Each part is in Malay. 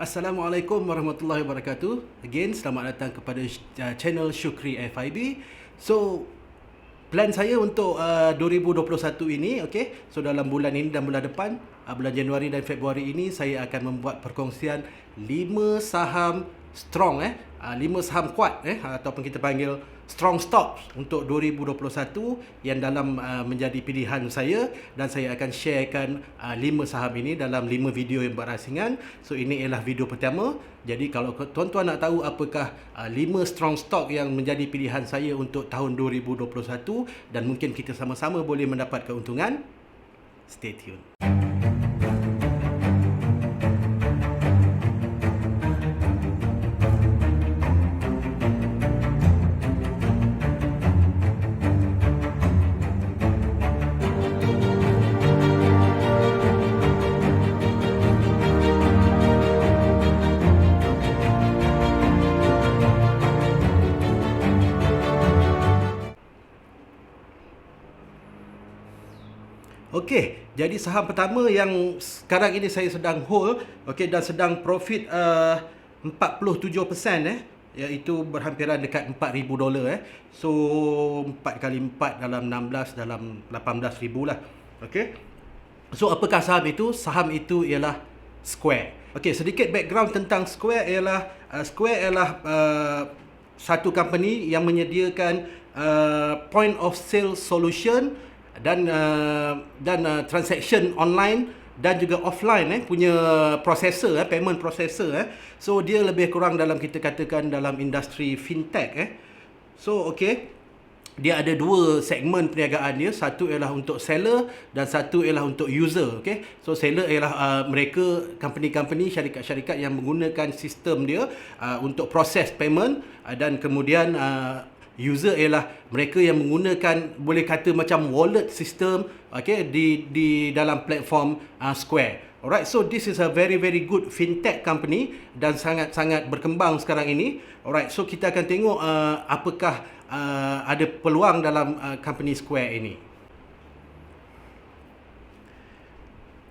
Assalamualaikum warahmatullahi wabarakatuh. Again, selamat datang kepada channel Syukri FIB. So, plan saya untuk 2021 ini, okay. So dalam bulan ini dan bulan depan, bulan Januari dan Februari ini, saya akan membuat perkongsian 5 saham strong, 5 saham kuat, ataupun kita panggil strong stocks untuk 2021 yang dalam menjadi pilihan saya, dan saya akan sharekan 5 saham ini dalam 5 video yang berasingan. So ini ialah video pertama. Jadi kalau tuan-tuan nak tahu apakah 5 strong stock yang menjadi pilihan saya untuk tahun 2021 dan mungkin kita sama-sama boleh mendapat keuntungan, stay tune. Okey, jadi saham pertama yang sekarang ini saya sedang hold, okey, dan sedang profit 47%, iaitu berhampiran dekat $4,000, So 4 kali 4 dalam 16 dalam 18,000 lah. Okey. So apakah saham itu? Saham itu ialah Square. Okey, sedikit background tentang Square ialah satu company yang menyediakan point of sale solution dan transaction online dan juga offline punya processor, payment processor. So dia lebih kurang dalam, kita katakan, dalam industri fintech. So okey, dia ada dua segmen perniagaan dia. Satu ialah untuk seller dan satu ialah untuk user. Okay? So seller ialah mereka, company-company, syarikat-syarikat yang menggunakan sistem dia untuk proses payment, dan kemudian user ialah mereka yang menggunakan, boleh kata macam wallet system, okay, di dalam platform Square. Alright, so this is a very good fintech company dan sangat berkembang sekarang ini. Alright, so kita akan tengok apakah ada peluang dalam company Square ini.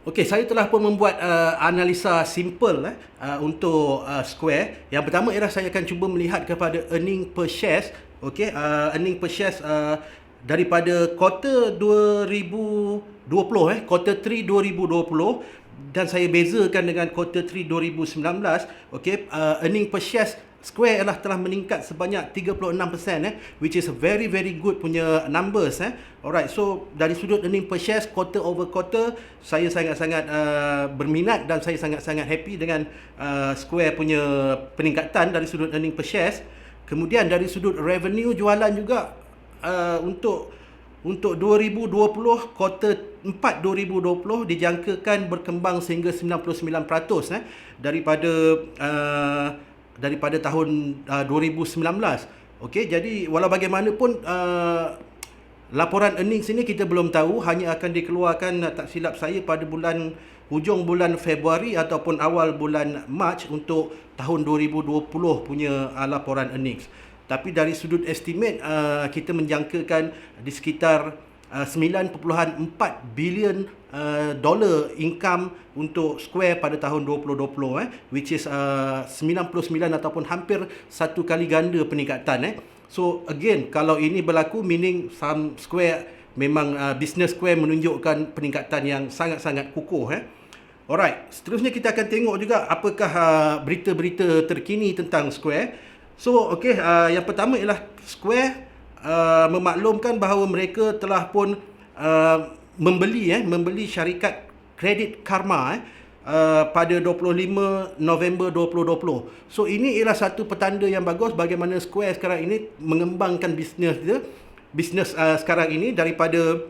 Okey, saya telah pun membuat analisa simple untuk Square. Yang pertama ialah saya akan cuba melihat kepada earning per shares. Okey, earning per shares daripada quarter 2020, quarter 3 2020, dan saya bezakan dengan quarter 3 2019. Okey, earning per shares Square telah meningkat sebanyak 36%, which is a very good punya numbers. Alright, so dari sudut earning per shares quarter over quarter, saya sangat-sangat berminat dan saya sangat-sangat happy dengan Square punya peningkatan dari sudut earning per shares. Kemudian dari sudut revenue jualan juga, untuk 2020, quarter 4 2020 dijangkakan berkembang sehingga 99% daripada tahun 2019. Okey, jadi walau bagaimanapun laporan earnings ini kita belum tahu, hanya akan dikeluarkan, tak silap saya, pada hujung bulan Februari ataupun awal bulan Mac untuk tahun 2020 punya laporan earnings. Tapi dari sudut estimate, kita menjangkakan di sekitar 9.4 bilion dollar income untuk Square pada tahun 2020, which is 99 ataupun hampir satu kali ganda peningkatan. So again, kalau ini berlaku, meaning saham Square memang business Square menunjukkan peningkatan yang sangat-sangat kukuh. Alright, seterusnya kita akan tengok juga apakah berita-berita terkini tentang Square. So okey, yang pertama ialah Square memaklumkan bahawa mereka telah pun membeli syarikat Credit Karma pada 25 November 2020. So ini ialah satu petanda yang bagus bagaimana Square sekarang ini mengembangkan bisnes dia. Bisnes sekarang ini daripada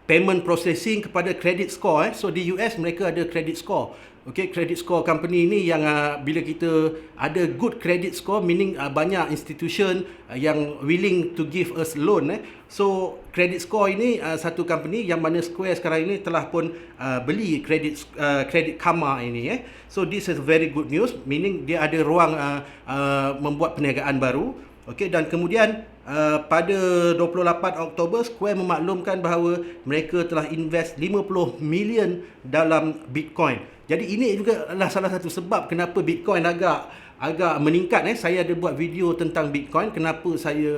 payment processing kepada credit score. So di US mereka ada credit score. Okay, credit score company ini yang bila kita ada good credit score, meaning banyak institution yang willing to give us loan. So credit score ini satu company yang mana Square sekarang ini telah pun beli credit Karma ini. So this is very good news, meaning dia ada ruang membuat perniagaan baru. Okey, dan kemudian pada 28 Oktober Square memaklumkan bahawa mereka telah invest 50 million dalam Bitcoin. Jadi ini juga adalah salah satu sebab kenapa Bitcoin agak meningkat. Saya ada buat video tentang Bitcoin, kenapa saya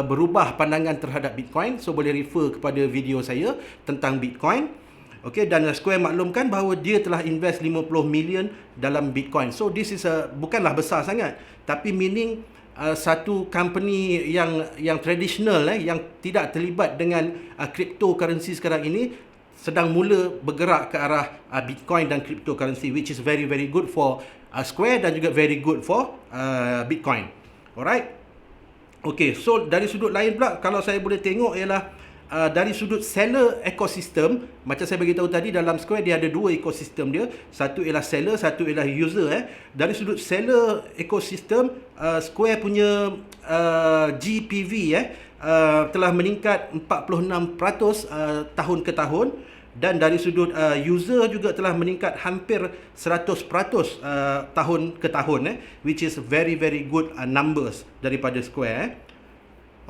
berubah pandangan terhadap Bitcoin. So boleh refer kepada video saya tentang Bitcoin. Okey, dan Square maklumkan bahawa dia telah invest 50 million dalam Bitcoin. So this is bukanlah besar sangat, tapi meaning satu company yang tradisional yang tidak terlibat dengan cryptocurrency sekarang ini sedang mula bergerak ke arah Bitcoin dan cryptocurrency, which is very very good for Square dan juga very good for Bitcoin. Alright. Okay, so dari sudut lain pula, kalau saya boleh tengok ialah dari sudut seller ekosistem, macam saya beritahu tadi, dalam Square dia ada dua ekosistem dia. Satu ialah seller, satu ialah user. Dari sudut seller ekosistem, Square punya GPV telah meningkat 46% tahun ke tahun. Dan dari sudut user juga telah meningkat hampir 100% tahun ke tahun, which is very very good numbers daripada Square.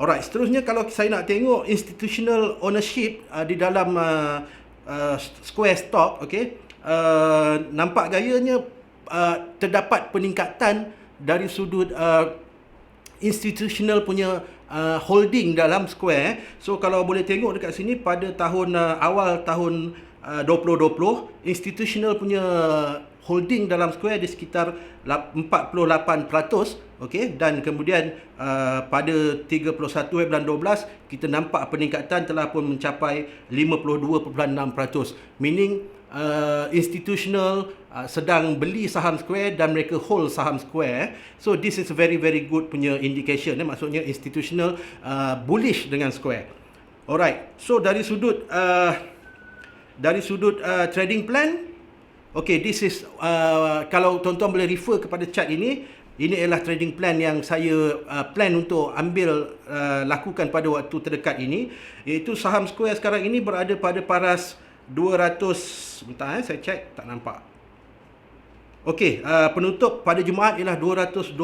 Alright, seterusnya kalau saya nak tengok institutional ownership di dalam Square stock, okay, nampak gayanya terdapat peningkatan dari sudut institutional punya holding dalam Square. So kalau boleh tengok dekat sini, pada tahun awal tahun 2020, institutional punya holding dalam Square di sekitar 48%, okey, dan kemudian pada 31 bulan 12 kita nampak peningkatan telah pun mencapai 52.6%, meaning institutional sedang beli saham Square dan mereka hold saham Square. So this is very very good punya indication, maksudnya institutional bullish dengan Square. Alright, so dari sudut trading plan, okay, this is kalau tuan-tuan boleh refer kepada chart ini adalah trading plan yang saya plan untuk ambil lakukan pada waktu terdekat ini, iaitu saham Square sekarang ini berada pada paras 200, bentar saya cek, tak nampak. Okey, penutup pada Jumaat ialah $227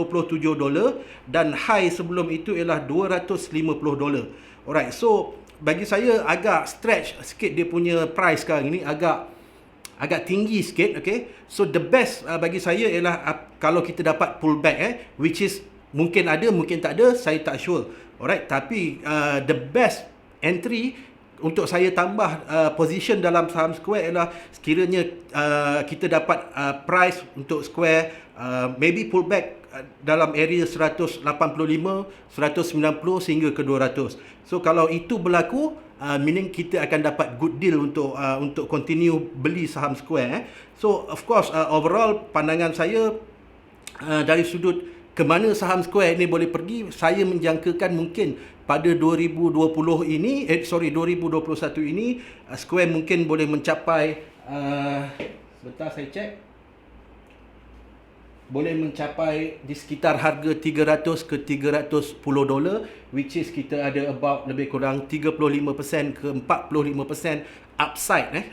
dan high sebelum itu ialah $250. Alright, so bagi saya agak stretch sikit dia punya price sekarang ini, agak tinggi sikit, okay. So the best bagi saya ialah kalau kita dapat pullback, which is mungkin ada, mungkin tak ada, saya tak sure. Alright, tapi the best entry untuk saya tambah position dalam saham Square ialah sekiranya kita dapat price untuk Square maybe pullback dalam area 185, 190 sehingga ke 200. So kalau itu berlaku, meaning kita akan dapat good deal untuk continue beli saham Square. So of course overall pandangan saya dari sudut ke mana saham Square ini boleh pergi, saya menjangkakan mungkin pada 2021 ini Square mungkin boleh mencapai sebentar saya cek, boleh mencapai di sekitar harga 300 ke 310 dolar, which is kita ada about lebih kurang 35% ke 45% upside,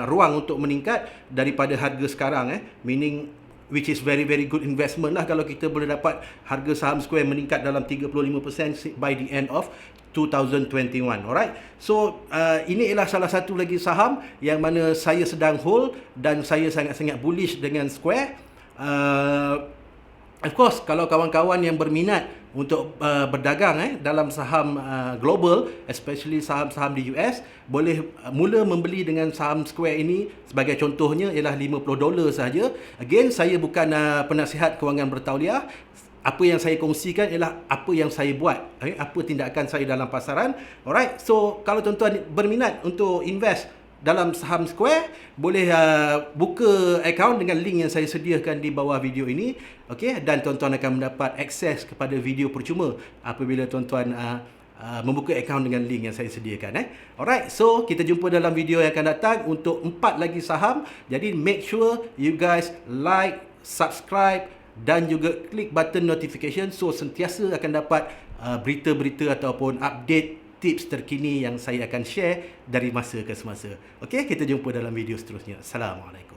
ruang untuk meningkat daripada harga sekarang, meaning which is very very good investment lah kalau kita boleh dapat harga saham Square meningkat dalam 35% by the end of 2021. Alright, so ini ialah salah satu lagi saham yang mana saya sedang hold dan saya sangat-sangat bullish dengan Square. Of course, kalau kawan-kawan yang berminat untuk berdagang dalam saham global, especially saham-saham di US, boleh mula membeli dengan saham Square ini. Sebagai contohnya ialah $50 sahaja. Again, saya bukan penasihat kewangan bertauliah. Apa yang saya kongsikan ialah apa yang saya buat, apa tindakan saya dalam pasaran. Alright, so kalau tuan-tuan berminat untuk invest dalam saham Square, boleh buka akaun dengan link yang saya sediakan di bawah video ini, okey, dan tuan-tuan akan mendapat akses kepada video percuma apabila tuan-tuan membuka akaun dengan link yang saya sediakan. Alright, so kita jumpa dalam video yang akan datang untuk 4 lagi saham. Jadi make sure you guys like, subscribe dan juga klik button notification, so sentiasa akan dapat berita-berita ataupun update tips terkini yang saya akan share dari masa ke semasa. Okey, kita jumpa dalam video seterusnya. Assalamualaikum.